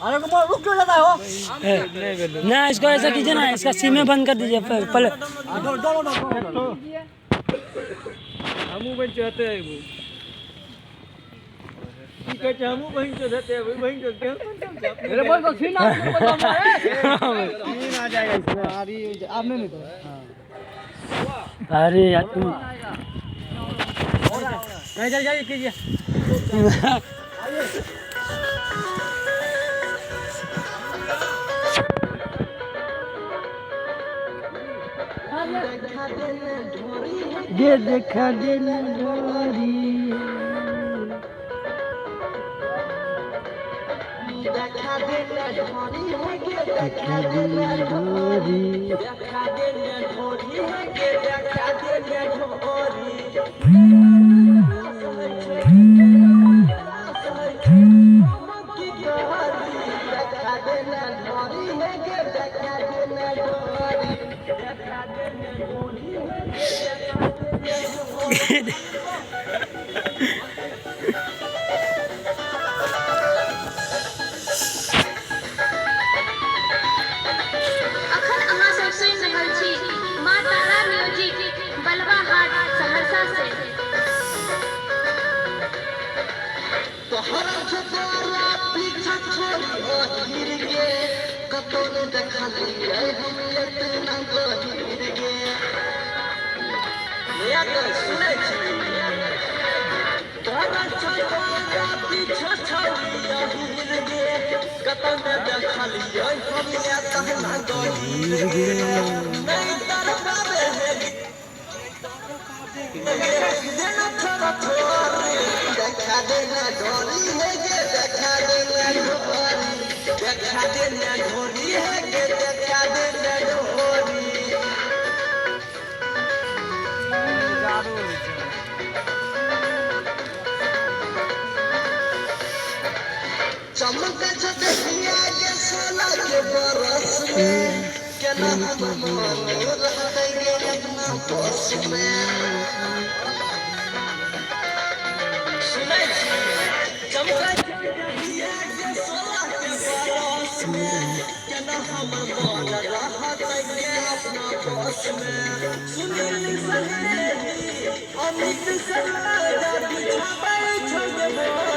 अरे को रुक क्यों जाता हो? ना इसको ऐसा कीजिए ना, इसका सीमें बंद कर दीजिए पहले। हम बन चाहते हैं वो ठीक है, हम वहीं से रहते हैं वहीं से क्या मेरे बस तो सीन आ जाएगा इसमें आपने नहीं तो अरे यार तुम नहीं जाइए कीजिए ये देखा दिल ढोरी देखा दिल ढोरी है के देखा दिल ढोरी देखा दिल ढोरी है के देखा दिल ढोरी अखन अहाँ सब सुनि रहल छी माँ तारा म्यूजिक बलवा हाट सहरसा से। तोहरा छतरा पीछा छोड़ी गिर गे कतो ने देखली हम इतना गहिर गे नया तो सुनै छी तोहरा छतरा पीछा छोड़ी गिर गे कतो ने देखली हम इतना गहिर गे नहीं तरफावे है देना छोरा छोरी देखा देना ढोरी है के देखा देना ढोरी देखा देना ढोरी है के देखा देना ढोरी चमक देखिया के सोला के बरस में केना हम मन रहते गे अपना बस में सुनै छी चमका देखिया के सोला के बरस में केना हम मन रहते गे अपना बस में सुनील सहेली अमित सलाह बिछाबै छोड़